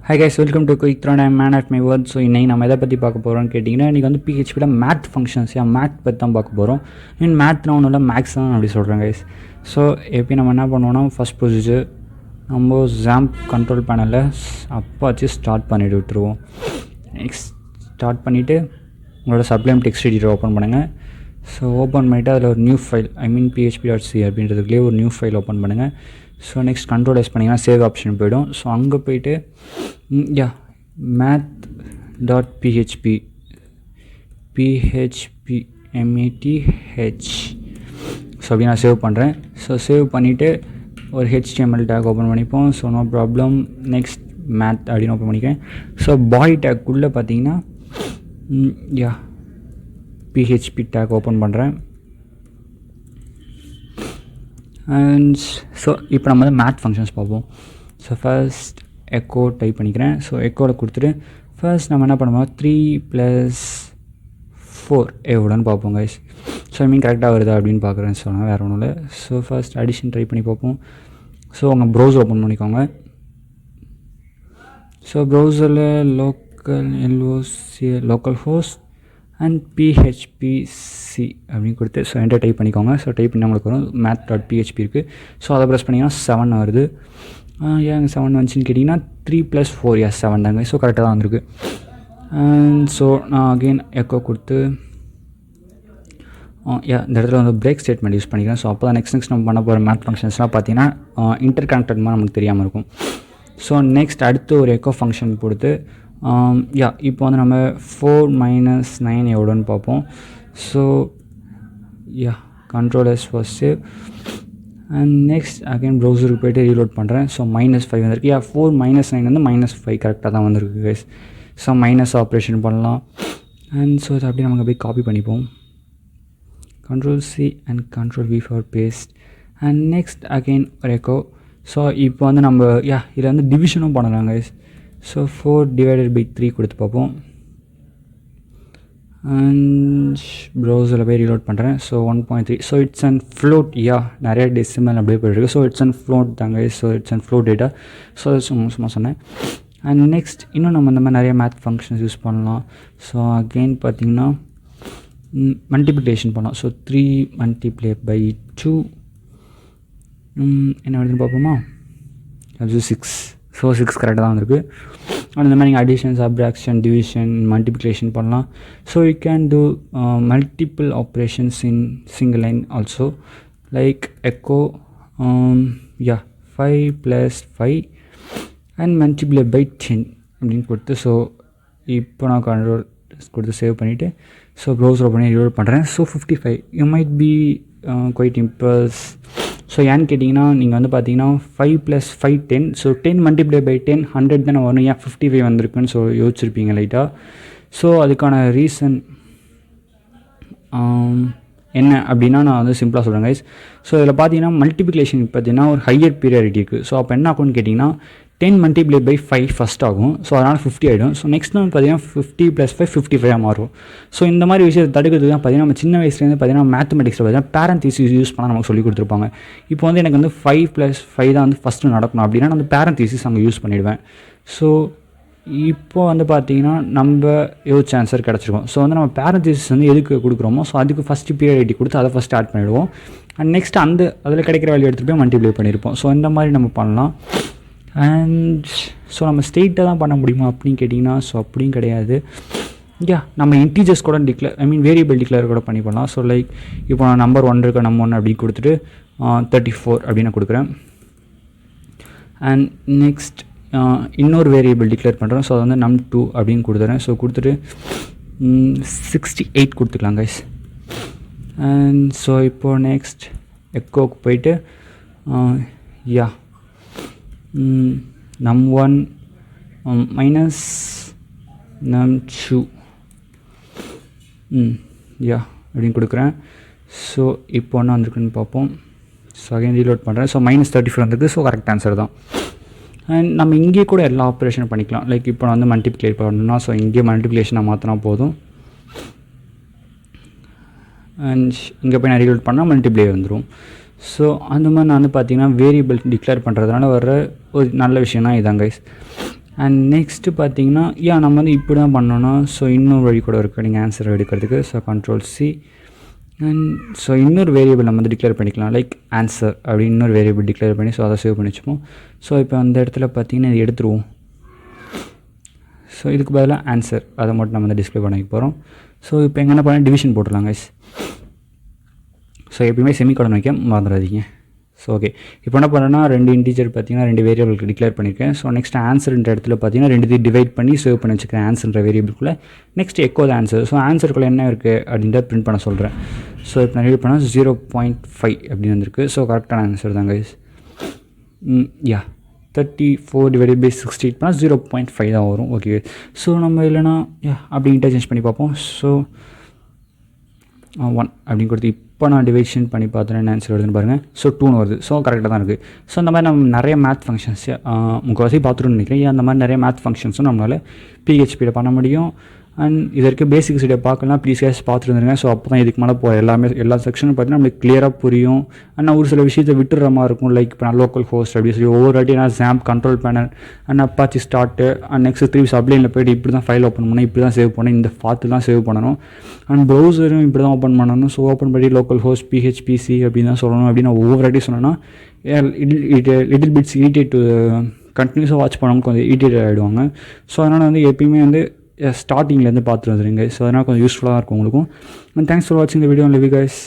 Hi guys, welcome to Quick Throw. I'm man at my word. So இன்னைக்கு நம்ம எதை பற்றி பார்க்க போகிறோம்னு கேட்டிங்கன்னா இன்றைக்கி வந்து PHPயில் மேத் ஃபங்க்ஷன்ஸ் மேத் பற்றி தான் பார்க்க போகிறோம். மேத்னா ஒன்றும் இல்லை, மேக்ஸ் தான் அப்படி சொல்கிறேன் கைஸ். ஸோ எப்படி நம்ம என்ன பண்ணுவோம்னா, ஃபஸ்ட் ப்ரொசீஜர் நம்ம ஜாம்ப் கண்ட்ரோல் பேனலில் அப்பாச்சு ஸ்டார்ட் பண்ணிவிட்டு விட்டுருவோம். நெக்ஸ்ட் ஸ்டார்ட் பண்ணிவிட்டு உங்களோட சப்ளைம் டெக்ஸ்ட் எடிட்டர் ஓப்பன் பண்ணுங்கள். ஸோ ஓப்பன் பண்ணிவிட்டு அதில் ஒரு நியூ ஃபைல் php.c அப்படின்றதுக்குள்ளே ஒரு நியூ ஃபைல் ஓப்பன் பண்ணுங்கள். ஸோ நெக்ஸ்ட் கண்ட்ரோல் எஸ் பண்ணிங்கன்னா சேவ் ஆப்ஷன் போய்டும். ஸோ அங்கே போய்ட்டு math.php math ஸோ அப்படி நான் சேவ் பண்ணுறேன். ஸோ சேவ் பண்ணிவிட்டு ஒரு HTML டேக் ஓப்பன் பண்ணிப்போம். So no problem. Next math அப்படின்னு ஓப்பன் பண்ணிக்கிறேன். ஸோ பாடி டேக்குள்ளே பார்த்தீங்கன்னா PHP டேக் ஓப்பன் பண்ணுறேன். அண்ட் ஸோ இப்போ நம்ம வந்து மேத் ஃபங்க்ஷன்ஸ் பார்ப்போம். ஸோ ஃபர்ஸ்ட் எக்கோ டைப் பண்ணிக்கிறேன். ஸோ எக்கோவில் கொடுத்துட்டு ஃபர்ஸ்ட் நம்ம என்ன பண்ணுவோம், 3 + 4 எவ்வளோன்னு பார்ப்போம் கைஸ். ஸோ கரெக்டாக வருதா அப்படின்னு பார்க்குறேன்னு சொன்னால் வேறு ஒன்றும் இல்லை. ஸோ ஃபர்ஸ்ட் அடிஷன் ட்ரை பண்ணி பார்ப்போம். ஸோ உங்கள் ப்ரௌசர் ஓப்பன் பண்ணிக்கோங்க. ஸோ ப்ரௌசரில் லோக்கல் ஹோஸ்ட் அண்ட் PHPC அப்படின்னு கொடுத்து ஸோ என்டர் டைப் பண்ணிக்கோங்க. ஸோ டைப் பண்ணி உங்களுக்கு வரும் math.php இருக்குது. ஸோ அதை ப்ரெஸ் பண்ணிங்கன்னா 7 வருது. ஏங்க 7 வந்துச்சுன்னு கேட்டிங்கன்னா 3 + 4 7 தாங்க. ஸோ கரெக்டாக தான் வந்திருக்கு. அண்ட் ஸோ நான் அகெயின் எக்கோ கொடுத்து இந்த இடத்துல வந்து பிரேக் ஸ்டேட்மெண்ட் யூஸ் பண்ணிக்கிறேன். ஸோ அப்போ தான் நெக்ஸ்ட் நம்ம பண்ண போகிற மேத் ஃபங்க்ஷன்ஸ்லாம் பார்த்தீங்கன்னா இன்டர் கனெக்டட் மாதிரி நமக்கு தெரியாமல் இருக்கும். ஸோ நெக்ஸ்ட் அடுத்து ஒரு எக்கோ ஃபங்க்ஷன் கொடுத்து இப்போ வந்து நம்ம 4 - 9 எவ்வளோன்னு பார்ப்போம். So control S for save and next again ப்ரௌசருக்கு போய்ட்டு ரீலோட் பண்ணுறேன். ஸோ -5 வந்திருக்கு. 4 - 9 வந்து -5 கரெக்டாக தான் வந்திருக்கு கைஸ். ஸோ மைனஸ் ஆப்ரேஷன் பண்ணலாம். அண்ட் ஸோ இதை அப்படியே நமக்கு போய் காப்பி பண்ணிப்போம். Ctrl+C and Ctrl+V for paste and next again ஒரு எக்கோ. ஸோ இப்போ வந்து நம்ம இதில் வந்து டிவிஷனும் பண்ணலாம் கைஸ். ஸோ 4/3 கொடுத்து பார்ப்போம். அண்ட் ப்ரௌசரில் போய் ரீலோட் பண்ணுறேன். So 1.3. So it's and float. நிறைய டெசிமல் அப்படியே போயிருக்கு. ஸோ இட்ஸ் அண்ட் ஃப்ளோட் தாங்க. So it's and float data. So சும்மா சொன்னேன். அண்ட் நெக்ஸ்ட் இன்னும் நம்ம இந்த மாதிரி நிறைய மேத் ஃபங்க்ஷன்ஸ் யூஸ் பண்ணலாம். ஸோ அகெயின் பார்த்திங்கன்னா மல்டிப்ளிகேஷன் பண்ணலாம். ஸோ 3 × 2 என்ன வருதுன்னு பார்ப்போமா. அது 6. ஸோ 6 கரெக்டாக தான் வந்திருக்கு. அந்த மாதிரி நீங்கள் அடிஷன், சப்ட்ராக்ஷன், டிவிஷன், மல்டிப்ளிகேஷன் பண்ணலாம். So you can do multiple operations in single line also like echo 5 + 5 and multiply by 10 அப்படின்னு கொடுத்து ஸோ இப்போ நான் கண்ட்ரோல் கொடுத்து சேவ் பண்ணிவிட்டு ஸோ ப்ரௌசர் பண்ணி ரீலோட் பண்ணுறேன். So 55 you might be quite impress. So ஏன்னு கேட்டிங்கன்னா நீங்கள் வந்து பார்த்தீங்கன்னா 5 + 5 10. ஸோ 10 × 10 100 தானே வரும். 55 வந்திருக்குன்னு ஸோ யோசிச்சிருப்பீங்க லைட்டாக. ஸோ அதுக்கான ரீசன் என்ன அப்படின்னா நான் வந்து சிம்பிளாக சொல்கிறேன் கைஸ். ஸோ இதில் பார்த்தீங்கன்னா மல்டிப்ளிகேஷன் பார்த்தீங்கன்னா ஒரு ஹையர் பீரியாரிட்டி இருக்குது. ஸோ அப்போ என்ன ஆகும்னு கேட்டிங்கன்னா 10 × 5 ஃபஸ்ட் ஆகும். ஸோ அதனால் 50 ஆகிடும். ஸோ நெக்ஸ்ட் வந்து பார்த்தீங்கன்னா 50 + 5 55 மாறும். ஸோ இந்த மாதிரி விஷயத்தை தடுக்கிறதுக்கு தான் பார்த்தீங்கன்னா நம்ம சின்ன வயசுலேருந்து பார்த்தீங்கன்னா மேத்தமெட்டிக்ஸில் பார்த்தீங்கன்னா பேரந்தீசிஸ் யூஸ் பண்ணால் நமக்கு சொல்லி கொடுத்துருப்பாங்க. இப்போ வந்து எனக்கு வந்து 5 + 5 தான் வந்து ஃபஸ்ட்டு நடக்கணும் அப்படின்னா நான் அந்த பேரந்தீசிஸ் அங்கே யூஸ் பண்ணிவிடுவேன். ஸோ இப்போது வந்து பார்த்திங்கன்னா நம்ம யோசிச்ச ஆன்சர் கிடச்சிருக்கும். ஸோ வந்து நம்ம பேரந்தீசிஸ் வந்து எதுக்கு கொடுக்குறோமோ ஸோ அதுக்கு ஃபஸ்ட்டு பீரியாரிட்டி கொடுத்து அதை ஃபஸ்ட் ஸ்டார்ட் பண்ணிவிடுவோம். அண்ட் நெக்ஸ்ட் அதில் கிடைக்கிற வேல்யூ எடுத்துகிட்டு போய் மல்டிப்ளை பண்ணியிருப்போம். ஸோ இந்த மாதிரி நம்ம பண்ணலாம். அண்ட் ஸோ நம்ம ஸ்ட்ரெயிட்டாக தான் பண்ண முடியுமா அப்படின்னு கேட்டிங்கன்னா ஸோ அப்படியும் கிடையாது. நம்ம இன்டீஜர்ஸ் கூட வேரியபிள் டிக்ளேர் கூட பண்ணி பண்ணலாம். ஸோ லைக் இப்போ நான் நம்பர் 1 இருக்க நம்பர் 1 அப்படின்னு கொடுத்துட்டு 34 அப்படின்னு கொடுக்குறேன். அண்ட் நெக்ஸ்ட் இன்னொரு வேரியபிள் டிக்ளேர் பண்ணுறேன். ஸோ அது வந்து num2 அப்படின்னு கொடுத்துறேன். ஸோ கொடுத்துட்டு 68 கொடுத்துக்கலாம் கைஸ். அண்ட் ஸோ இப்போது நெக்ஸ்ட் எக்கோக்கு போயிட்டு num1 - num2 அப்படின்னு கொடுக்குறேன். ஸோ இப்போ என்ன வந்திருக்குன்னு பார்ப்போம். ஸோ அகைன் ரீலோட் பண்ணுறேன். ஸோ -34 வந்திருக்கு. ஸோ கரெக்ட் ஆன்சர் தான். அண்ட் நம்ம இங்கேயே கூட எல்லா ஆப்ரேஷனும் பண்ணிக்கலாம். லைக் இப்போ நான் வந்து மல்டிப்ளை பண்ணணும்னா ஸோ இங்கே மல்டிப்ளிகேஷனை மாற்றினா போதும். அண்ட் இங்கே போய் நான் ரீலோட் பண்ணால் மல்டிப்ளை வந்துடும். ஸோ அந்த மாதிரி நான் வந்து பார்த்திங்கன்னா வேரியபிள் டிக்ளேர் பண்ணுறதுனால வர ஒரு நல்ல விஷயம்னா இதான் கைஸ். அண்ட் நெக்ஸ்ட்டு பார்த்தீங்கன்னா நம்ம வந்து இப்படி தான் பண்ணோன்னா ஸோ இன்னொரு வழி கூட இருக்குது நீங்கள் ஆன்சர் எடுக்கிறதுக்கு. ஸோ Ctrl+C அண்ட் ஸோ இன்னொரு வேரியபிள் நம்ம வந்து டிக்ளேர் பண்ணிக்கலாம், லைக் ஆன்சர் அப்படின்னு இன்னொரு வேரியபிள் டிக்ளேர் பண்ணி ஸோ அதை சேவ் பண்ணி வச்சுப்போம். ஸோ இப்போ அந்த இடத்துல பார்த்தீங்கன்னா இது எடுத்துருவோம். ஸோ இதுக்கு பதிலாக ஆன்சர் அதை மட்டும் நம்ம வந்து டிஸ்பிளே பண்ணிக்க போகிறோம். ஸோ இப்போ எங்கே என்ன பண்ணால் டிவிஷன் போட்டுடலாம் கைஸ். ஸோ எப்பயுமே செமிகோலன் வைக்க மறந்துடாதீங்க. ஸோ ஓகே, இப்போ என்ன பண்ணுறேன்னா 2 இன்டீஜர் பார்த்தீங்கன்னா 2 வேரியபிளுக்கு டிக்ளேர் பண்ணியிருக்கேன். ஸோ நெக்ஸ்ட் ஆன்சர்ன்ற இடத்துல பார்த்தீங்கன்னா 2 டிவைட் பண்ணி சேவ் பண்ணி வச்சுக்கிறேன் ஆன்சர்ன்ற வேரியபிள்குள்ளே. Next echo the answer. So ஆன்சருக்குள்ளே என்ன இருக்குது அப்படின்றத பிரிண்ட் பண்ண சொல்கிறேன். ஸோ இப்போ நான் ரீட் பண்ணால் 0.5 அப்படின்னு வந்திருக்கு. ஸோ கரெக்டான ஆன்சர் தான் கைஸ். 34 டிவைடட் பை 60 பண்ணால் 0.5 தான் வரும். ஓகே, ஸோ நம்ம இல்லைனா அப்படி இன்டர்சேஞ்ச் பண்ணி பார்ப்போம். ஸோ 1 அப்படின்னு கொடுத்து இப்போ நான் டிவைஷன் பண்ணி பார்த்தேன் என்ன ஆன்சர் வருதுன்னு பாருங்கள். ஸோ 2 வருது. ஸோ கரெக்டாக தான் இருக்குது. ஸோ அந்த மாதிரி நம்ம நிறைய மேத் ஃபங்க்ஷன்ஸ் முக்கால்வாசி பார்த்துருன்னு நினைக்கிறேன். அந்த மாதிரி நிறைய மேத் ஃபங்க்ஷன்ஸும் நம்மளால் PHPயில் பண்ண முடியும். அண்ட் இது வரைக்கும் பேசிக்ஸ் இதை பார்க்கலாம், ப்ளீஸ் கேஸ் பார்த்துட்டு வந்துருங்க. ஸோ அப்போ தான் இதுக்கு மேலே எல்லா செக்ஷனும் பார்த்தீங்கன்னா நம்மளுக்கு கிளியராக புரியும். அண்ட் ஒரு சில விஷயத்தை விட்டுற மாதிரி இருக்கும், லைக் இப்போ நான் லோக்கல் ஹோஸ்ட் அப்படின்னு சொல்லி ஒவ்வொரு வாட்டி நான் ZAMP control panel and Apache start and next 3 சப்ளைனில் போய்ட்டு இப்படி தான் ஃபைல் ஓப்பன் பண்ணணும், இப்படி தான் சேவ் பண்ணணும், இந்த பார்த்து தான் சேவ் பண்ணணும். அண்ட் ப்ரௌசரும் இப்படி தான் ஓப்பன் பண்ணணும். ஸோ ஓப்பன் பண்ணி லோக்கல் ஹோஸ்ட் PHPC அப்படின்னு தான் சொல்லணும். அப்படின்னு நான் ஒவ்வொரு வாட்டி சொன்னேன்னா லிட்டில் பிட்ஸ் இரிட்டேட் டு கண்டினியூஸாக வாட்ச் பண்ணவங்க கொஞ்சம் இரிட்டேட் ஆகிடுவாங்க. ஸோ அதனால் வந்து எப்பயுமே வந்து ஸ்டார்டிங்லேருந்து பார்த்துட்டு வந்துடுங்க. ஸோ அதனால் கொஞ்சம் யூஸ்ஃபுல்லாக இருக்கும் உங்களுக்கும். அண்ட் தேங்க்ஸ் ஃபார் வாட்சிங் the video. Love you guys.